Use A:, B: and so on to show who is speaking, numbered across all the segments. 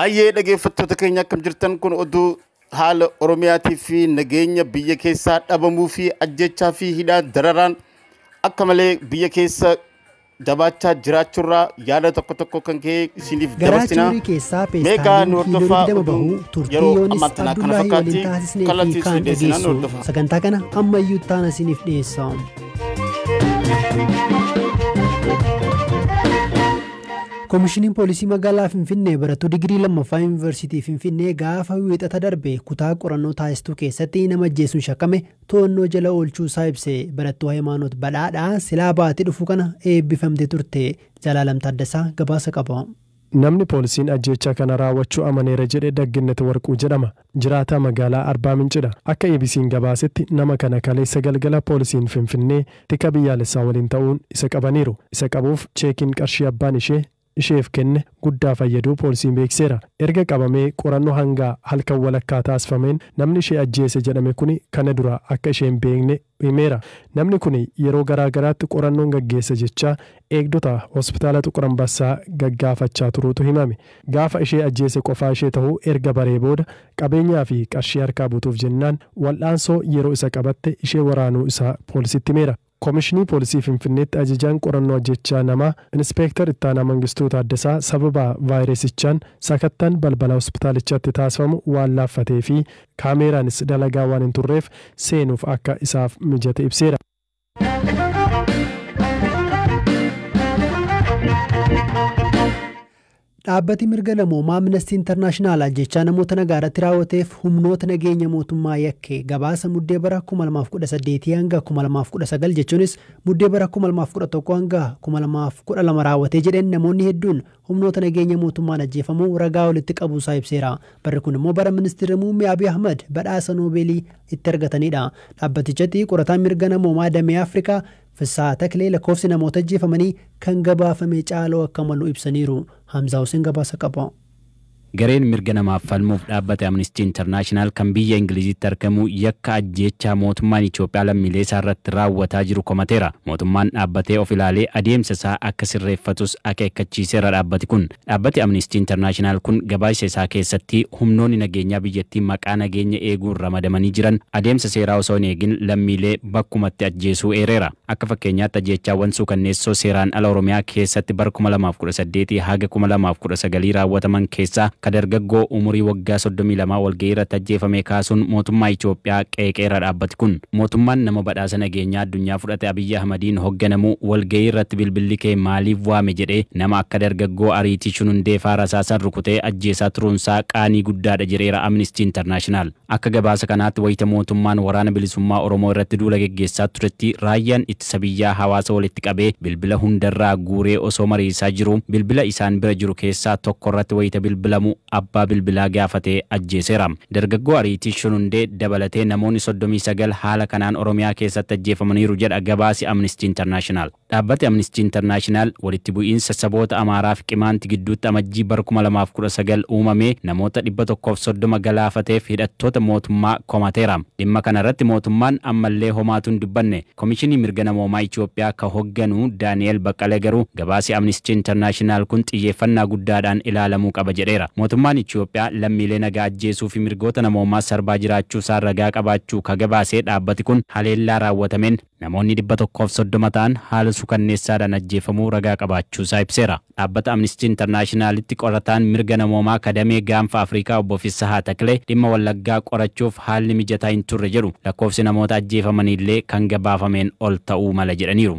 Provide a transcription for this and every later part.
A: Baay'ee dhaggeeffattoota keenya akkam jirtan kun oduu haala Oromiyaatii fi nageenya biyya keessaa dhabamuu fi ajjechaa fi hidhaa dararaan akka malee biyya keessa jabaachaa jiraachuurraa yaada tokko kan ka'e isiniif dabarsina. Meegaa nu hordofaa yeroo ammaatti kana fakkaatti kallattii isin dhiyeessinaan nu hordofaa.
B: Sagantaa kana ammayyuu taana isiniif dhiyeessa. Komishiniin poolisii magaalaa Finfinnee barattuu digirii lammaffaa yuunivarsiitii Finfinnee gaafa wiixata darbe kutaa qorannoo taasistuu keessatti nama ajjeesuun shakkame to'annoo jala oolchuu isaa ibse. Barattuu Hayimaanoot Badhaadhaa silaa baatii dhufu kana eebbifamtee turte. Jalaalam Taaddasaa gabaasa qaba.
C: Namni poolisiin ajjechaa kana raawwachuu amaneera jedhe Dagginnat Warquu jedhama. Jiraataa magaalaa Arbaa Mincidha. Akka ABC'n gabaasetti nama kana kaleessa galgala poolisiin Finfinnee tika biyyaalessaa waliin ta'uun isa qabaniiru. Isa qabuuf cheekiin qarshii abbaan isheef kenne guddaa fayyaduu poolisiin beekseera. Erga qabamee qorannoo hanga halkan walakkaa taasifameen namni ishee ajjeese jedhame kuni kana dura akka isheen beekne himeera. Namni kuni yeroo garaagaraatti qorannoon gaggeessa jecha eegdota hospitaala Xuqur Ambassaa gaggaafachaa turuutu himame. Gaafa ishee ajjeese qofaa ishee ta'uu erga baree booda qabeenyaa fi qarshii harkaa buutuuf jennaan wal'aansoo yeroo isa qabatte ishee waraanuu isaa poolisitti himeera. Komishinii poolisii Finfinneetti ajajaan qorannoo ajjechaa namaa Inspektar Ittaanaa Mangistuu Taaddasaa sababa vaayirasichaan sakattaan balbala hospitaalichaatti taasifamu waan laaffatee fi kaameeraanis dalagaa waan hin turreef seenuuf akka isaaf mijate ibseera.
B: Dhaabbati mirga namoomaa Amnesty International ajjechaa namoota nagaaratti raawwateef humnoota nageenya mootummaa yakke gabaasa muddee bara 2018 hanga 2019 jechuunis muddee bara 2011 hanga 2012 raawwatee jedheen namoonni hedduun humnoota nageenya mootummaan ajjeefamuu ragaa walitti qabuusaa ibseera. Barri kun immoo bara ministeera muummee Abiy Ahmed badhaasa Noobeelii itti argatanidha. Dhaabbatichatti qorataan mirga namoomaa damee Afrikaa Fisaa Taklee lakkoofsi namoota ajjeefamanii kan gabaafame caaloo akka malu ibsaniiru. Hamza Hussein gabaasa qaba.
D: Gareen mirga namaaf falmuuf dhaabbate Amnesty International kan biyya Ingilizitti argamu yakka ajjechaa mootummaan Itoophiyaa lammiilee isaa irratti raawwataa jiru komateera. Mootummaan dhaabbatee of ilaalee adeemsa isaa akka sirreeffatus akeekkachiiseera dhaabbati kun. Dhaabbati Amnesty International kun gabaasa isaa keessatti humnoonni nageenyaa biyyattii maqaa nageenya eeguun ramadamanii jiran adeemsa seeraa osoo hin eegin lammiilee bakkumatti ajjeesuu eereera. Akka fakkeenyaatti ajjechaawwan suukanneessoo seeraan ala Oromiyaa keessatti bara 2018 haga 2019 raawwataman keessaa kadargaggoo umurii waggaa 32 walgahii irratti ajjeefame kaasuun mootummaa Itoophiyaa qeeqeera dhaabbati kun. Mootummaan nama badhaasa nageenyaa addunyaa fudhate Abiy Ahmediin hoogganamu walgahii irratti bilbilli kee maaliif waame jedhee nama akka dargaggoo Ariitii Shunundeefaa rasaasaan rukutee ajjeesaa turuunsaa qaanii guddaadha jedheera Amnesty International. Akka gabaasa kanaatti wayita mootummaan waraana bilisummaa Oromoo irratti duula geggeessaa turetti raayyaan ittisa biyyaa hawaasa walitti qabee bilbila hundarraa guuree osoo mariisaa jiru bilbila isaan bira jiru keessaa tokko irratti wayita bilbilamu abbaa bilbilaa gaafatee ajjeeseera. Dargaggoo Ariitii Shunundee dabalatee namoonni 39 haala kanaan Oromiyaa keessatti ajjeefamaniiru jedha gabaasi Amnesty International. Dhaabbati Amnesty International walitti bu'iinsa saboota Amaaraa fi Qimaanti gidduutti amajjii bara 2019 uumame namoota 130 galaafateef hidhattoota mootummaa komateera. Dhimma kana irratti mootummaan ammallee homaatu hin dubbanne. Komishinii mirga namoomaa Itoophiyaa ka hoogganu Daani'el Baqqalee garuu gabaasi Amnesty International kun xiyyeeffannaa guddaadhaan ilaalamuu qaba jedheera. Mootummaan Itoophiyaa lammiilee nagaa ajjeesuu fi mirgoota namoomaa sarbaa jiraachuu isaa ragaa qabaachuu ka gabaasee dhaabbati kun haleellaa raawwatameen namoonni 130 ta'an haala suukanneessaadhaan ajjeefamuu ragaa qabaachuu isaa ibseera. Dhaabbata Amnesty Internationalitti qorataan mirga namoomaa kadamee gaanfa Afrikaa obbo Fisahaa Taklee dhimma Wallaggaa qorachuuf haalli mijataa hin turre jedhu lakkoofsi namoota ajjeefamaniillee kan gabaafameen ol ta'uu mala jedhaniiru.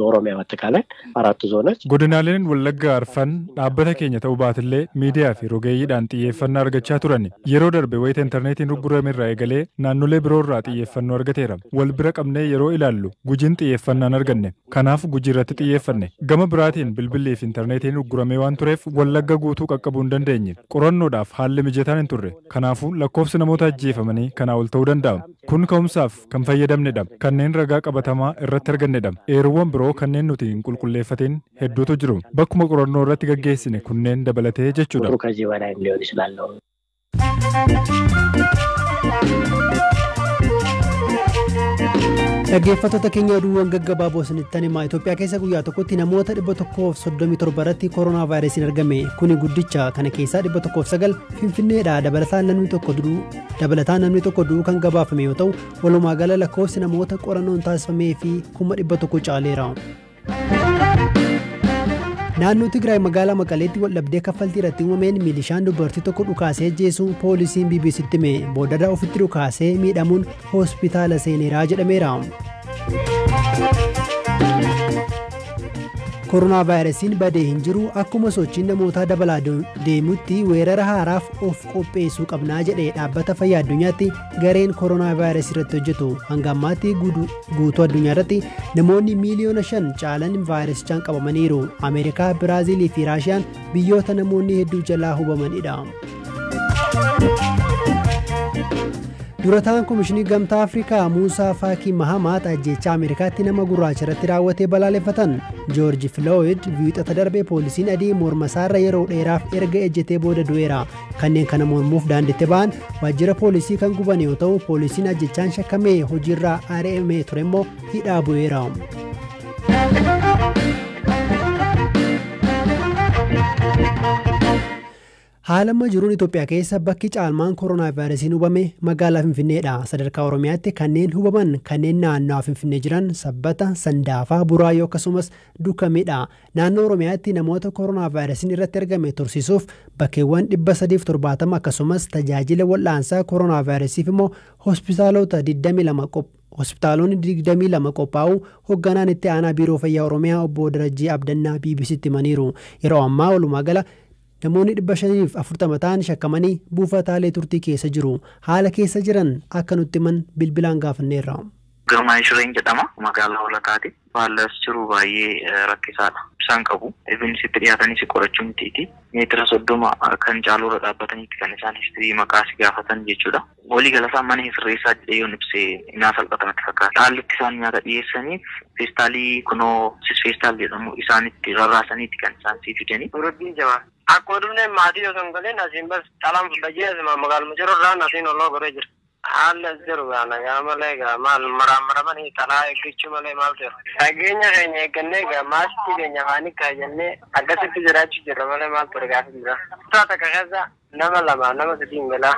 E: Oromiyaa mattaqalee arattu zoonach
C: godinaaleen Wallaggaa arfan dhaabbata keenya ta'uu baatillee miidiyaa fi rogeeyyiidhaan xiyyeeffannaa argachaa turan. Yeroo darbe wayita intarneetiin gurgurame irraa eegalee naannolee biroo irraa xiyyeeffannoo argateera. Wal bira qabnee yeroo ilaallu gujiin xiyyeeffannaan arganne. Kanaaf gujii irratti xiyyeeffanne. Gama biraatiin bilbillee fi intarneetiin gurguramee waan tureef Wallagga guutuu qaqqabuu hin dandeenye. Qorannoodhaaf haalli mijataan hin turre. Kanaafuu lakkoofsi namoota ajjeefamanii kanaa ol ta'uu danda'a. Kun ka'umsaaf kan fayyadamnedha. Kanneen ragaa qabatamaa irratti argannedha. Eeruuwwan biroo kanneen nuti hin qulqulleeffatiin hedduutu jiru. Bakkuma qorannoo irratti gaggeessine kunneen dabalatee jechuudha.
B: Dhaggeeffattoota keenya oduuwwan gaggabaaboo isinitti himaa Itoophiyaa keessa guyyaa tokkotti namoota 137 irratti kooroonaa vaayirasiin argame. Kuni guddicha kana keessaa 109 Finfinneedha. Dabalataan namni tokko du'uu kan gabaafame yoo ta'u, walumaa gala lakkoofsi namoota qorannoon taasifamee fi 100 caaleera. Naannoo Tigraay magaalaa Maqaleetti waldhabdee kaffaltii irratti uumameen milishaan dubartii tokko dhukaasee ajjeesuun poolisiin BBC'tti hime. Boodarra ofitti dhukaasee miidhamuun hospitaala seeneeraa jedhameera. Kooroonaa vaayirasiin badee hin jiru akkuma sochiin namootaa dabalaa deemutti weerara haaraaf of qopheessuu qabnaa jedhee dhaabbata fayyaa addunyaatti gareen kooroonaa vaayirasii irratti hojjetu. Hanga ammaatti guutuu addunyaa irratti namoonni miliyoona 5 caalan vaayirasichaan qabamaniiru. Ameerikaa, Biraazilii fi Raashiyaan biyyoota namoonni hedduu jalaa hubamanidha. Durataan Komishinii Gamtaa Afrikaa Muusaa Faakii Mahamat ajjeechaa Ameerikaatti nama gurraacha irratti raawwatee balaaleffatan. Joorji Filooyid wiixata darbee poolisiin adii morma isaarra yeroo dheeraaf erga ejjetee booda du'eera. Kanneen kana mormuuf daanditti ba'an waajjira poolisii kan guban yoo ta'u, poolisiin ajjechaan shakkamee hojiirraa ari'amee ture immoo hidhaa bu'eera. Haala amma jiruun Itoophiyaa keessa bakki caalmaan kooroonaa vaayirasiin hubame magaalaa Finfinneedha. Sadarkaa Oromiyaatti kanneen hubaman kanneen naannawaa Finfinnee jiran Sabbata, Sandaafaa, Buraayyoo akkasumas Dukameedha. Naannoo Oromiyaatti namoota kooroonaa vaayirasiin irratti argame tursiisuuf bakkeewwan 370 akkasumas tajaajila wal'aansaa kooroonaa vaayirasiif immoo hospitaalota 22 qophaa'u hoogganaan itti aanaa biiroo fayyaa Oromiyaa obbo Darajjii Abdannaa BBC'tti himaniiru. Yeroo ammaa walumaa gala namoonni 540 ta'an shakkamanii buufataalee turtii keessa jiru. Haala keessa jiran akka nutti himan bilbilaan gaafanneerra.
F: Girmaa Shireen jedhama. Magaalaa Hoolataati. Haalli jiru baay'ee rakkisaadha. Isaan qabu. Evinsitti dhiyaatanii si qorachuun mitiiti. Meetira 30 kan caaluurra dhaabbataniitti kan isaan histirii maqaa si gaafatan jechuudha. Walii galasaa mana sirreessaa jedhee yoo ibsee innaa salphatamatti fakkaata. Haalli isaan nyaata dhiyeessaniif feestaalii kunoo feestaal jedhamu isaanitti rarraasaniitti kan isaan sii fidanii.
G: Uruddiin jabaa. Akkuma dhufnee maatii yoo ta'an galeen asiin bas xalaan fudhajee magaaluma jirurraan asiin olloo goree jira. Haala jiru nagaa malee maal maramanii xalaa eeggachuu malee maal jiru. Fageenya keenya eeggannee maasii keenya afaanii kaayannee akkasitti jiraachuu jirra malee maal ture gaafa jira. Taata keessa nama 2 nama 3 hin galaa.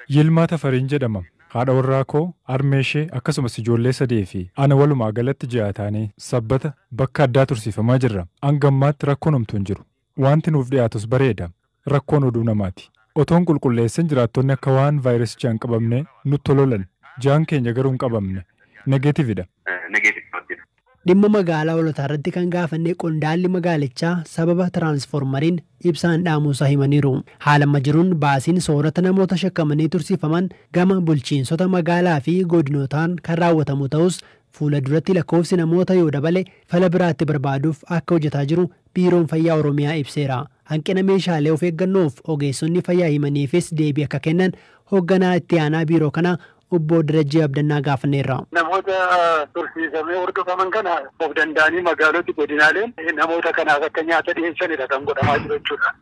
H: Yilmaa Tafariin jedhama. Haadha warraa koo, armeeshee akkasumas ijoollee 3 fi ana walumaa galatti 6 taanee Sabbata bakka addaa tursiifamaa jirra. Hangammaatti rakkoon homtuu hin jiru. Wanti nuuf dhiyaatus bareeda. Rakkoon oduu namaati. Otoon qulqulleessan jiraattonni akka waan vaayirasichaan qabamne nutti lolan. Jaan keenya garuu hin qabamne. Negeetividha.
B: Dhimma magaalaa Hoolotaa irratti kan gaafanne qondaalli magaalichaa sababa tiraansfoormariin ibsaan dhaamuusaa himaniiru. Haala amma jiruun baasiin soorata namoota shakkamanii tursiifaman gama bulchiinsota magaalaa fi godinootaan kan raawwatamu ta'us fuula duratti lakkoofsi namoota yoo dabale fala biraatti barbaaduuf akka hojjetaa jiru biiroon fayyaa Oromiyaa ibseera. Hanqina meeshaalee of eeggannoof ogeessonni fayyaa himaniifis deebii akka kennan hoogganaa itti aanaa biiroo kana obbo Darajjii Abdannaa gaafanneerra.
I: Namoota tursiisamee hordofaman kana of danda'anii magaalota godinaaleen namoota kanaaf akka nyaata dhiyeessanidha kan godhamaa jiru jechuudha.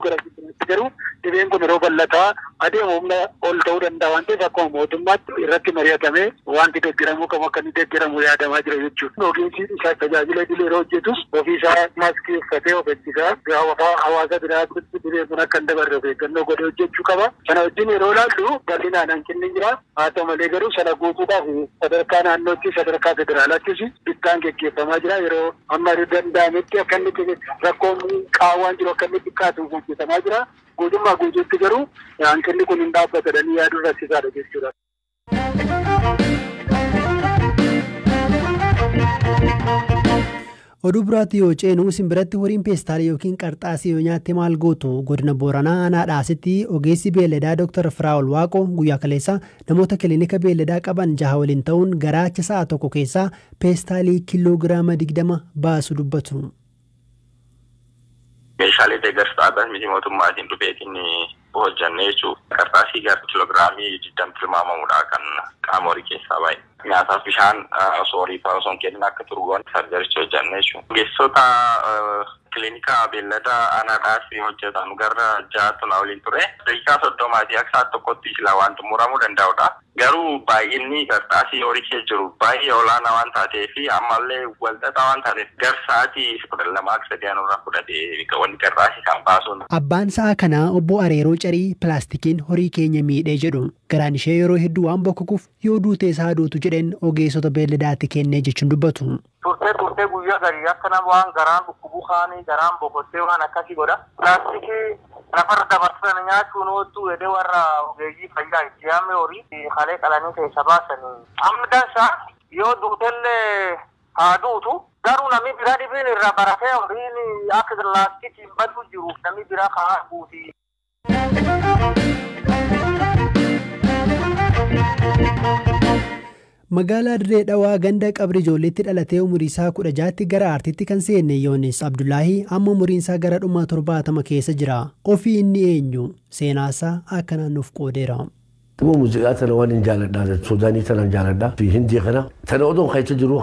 I: Garuu dhibeen kun yeroo bal'ataa adeemu humna ol ta'uu danda'a waan ta'eef akkuma mootummaatti irratti mari'atamee wanti deeggaramuu qabu akka inni deeggaramu yaadamaa jira jechuudha. Ogeessi isaa tajaajila idilee yeroo hojjetus ofiisaa maaskii uffatee of eegsisaa hawaasa biraatti dhibeen kun akka hin dabarre of eeggannoo godhee hojjechuu qaba. Kana wajjin yeroo ilaallu bal'inaan hanqinni jira. Haa ta'u malee garuu sana guutuudhaaf sadarkaa naannootti sadarkaa federaalaattis bittaan gaggeeffamaa jira. Yeroo amma danda'ametti akka inni rakkoon qaawwaan jiru akka inni xiqqaatu hojjetamaa jira. Guutummaa guutuutti garuu hanqinni kun hin dhaabbatanii yaaduu rakkisaadha jechuudha.
B: Oduu biraatti yoo ceenu simbiratti horiin peestaalii yookiin qarxaasii yoo nyaatte maal gootu? Godina Booranaa Anaadhaasitti ogeessi beelladaa Dr. Firaa'ol Waaqoo guyyaa kaleessa namoota kilinika beelladaa qaban 6 waliin ta'uun garaacha sa'a tokko keessaa peestaalii kiiloogiraama 20 baasu dubbatu.
J: Meeshaalee deeggarsaadhaan miti mootummaatiin dhufeetiin hojjannee jechuudha. Qarxaasii gara kiiloogiraamii 20 tilmaamamudha kan qaama horii keessaa baay'ee. Nyaataaf bishaan soorii ta'uu osoo hin kennin akka turgoon sarjaricha hojjannee jechuudha. Ogeessota Kilinika beellada anaadhaas hojjetan gara jaatu na waliin ture. Daqiiqaa 30 akka sa'a tokkotti silaa waan xumuramuu danda'udha. Garuu baay'inni qarxaasii horii keessa jiru baay'ee olaanaa waan taateef ammallee walxaxaa waan taateef gar sa'aatii 12 irraa fudhatee wanni qarxaasii kan baasuun.
B: Abbaan sa'a kanaa obbo Areeroo Carii pilaastikiin horii keenya miidhee jedhu garaan ishee yeroo hedduu waan bokkuuf yoo duutee isaa duutu jedheen ogeessota beelladaatti kennee jechuun dubbatu.
K: Turtee guyyaa garii akka nama waan garaan dhukkubuu kaanii garaan boqottee waan akkasii godha. Pilaastikii lafarra dabarsan nyaachuun ooltuu edee warra ogeeyyii fayyaa itti yaame horii kalee qalanii keessa baasanii. Amma dansaa yoo duutellee haa duutu garuu namni biraa dhibiin irraa baratee horiin akka pilaastikiin baduu jiruuf namni biraa haa guuti.
B: Magaalaa Dirree Dhawaa ganda qabri ijoolleetti dhalatee umurii isaa 16tti gara aartiitti kan seenne Yoonis Abdullaahii amma umuriin isaa gara dhuma 70 keessa jira. Ofii inni eenyu seenaa isaa akkanaan nuuf qoodeera.
L: Muuziqaa tana waan hin jaaladha. Suudaanii tana hin jaaladha. Fi Hindii kana. Tana odoon keessa jiru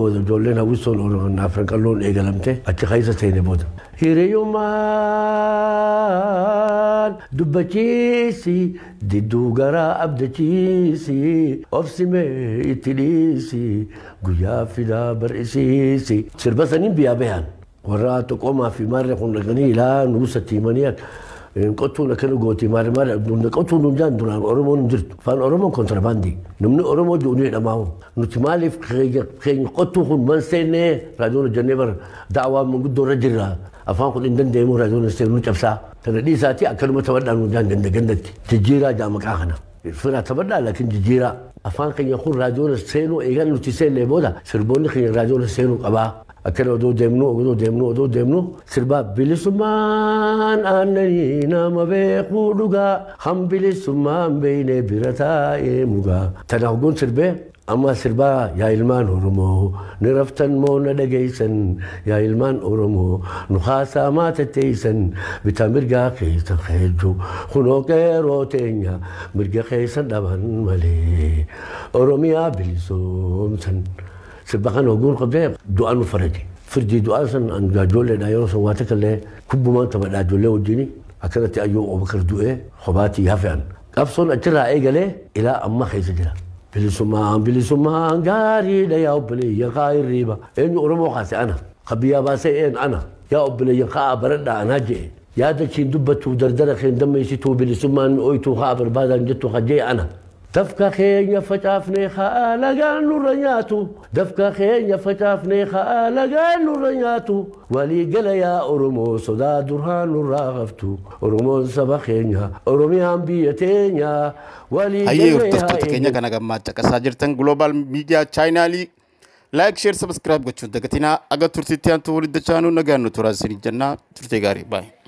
L: booda ijoolleen hawwisoon Afrikaan qalloon eegalamte achi keessa seene booda. Hiriyyummaan dubbachiisi didduu garaa abdachiisi obsimee itti dhiisi guyyaa fidaa bar'isiisi. Sirba saniin biyyaa bahan warra Toqomaa fi Maarree kun dhaqanii ilaa nuusatti himanii qottuun akkana gooti maali qottuun hundaan duraan Oromoon hin jirtu afaan Oromoon kontirabandii namni Oromoo duunii dhamaamu nuti maaliif keenya qottuu kun man seennee raadiyoon hojjannee bara da'awaa manguddoo irra jirra afaan kun hin dandeenyu raadiyoon seenu cabsaa kana dhiisaatii akkanuma taphadhaan hundaan gandatti jijjiiraa jaamaqaa kana firaa taphadhaa laakiin jijjiiraa afaan keenya kun raadiyoon seenuu eegan nuti seennee booda sirboonni keenya raadiyoon seenuu qabaa. Akkana odoo deemnu sirbaa bilisummaan aannanii nama beekuu dhugaa han bilisummaan beeynee bira taa'ee mugaa. Tana hoggoon sirbee amma sirbaa yaa ilmaan Oromoo ni raftan moo na dhageessan yaa ilmaan Oromoo nu haasaa maatatteessan bitaa mirgaa keessan hedduu kunoo qeeroo teenya mirga keessan dhaban malee Oromiyaa bilisoomsan. سبقنا وقول قبل دعاء الفرج فرجي دعاء سن أن جاجول لنا يوم سواتك اللي كب ما أنت بدأ جول وجيني أكلت أيوب أبو بكر دعاء خباتي هفعن أبصر أجرا إيجله إلى أما خيس جرا بلسمان قاري لا يا أبلي يا خير ريبا إنه أرمو خاص أنا خبيا باسين أنا يا أبلي يا خا برد أنا جي يا دكين دبتو دردرة خين دم يسيتو بلسمان أويتو خابر بعد أن جتو خجي أنا دفكا خين يفتافني خالقان نورياتو دفكا خين يفتافني خالقان نورياتو ولي قال يا أرمو صدا درهان نراغفتو أرمو سبخينيا أرمي أنبيتينيا ولي قال
A: يا أرتفتو كينيا كان أغمى تكساجرتن جلوبال ميديا چاينالي لايك شير سبسكرايب gochuun dagatina aga turtiitti aantu walitti dachaanuu nagaan nu turaan sinii jennaa turtee gaarii baay'ee.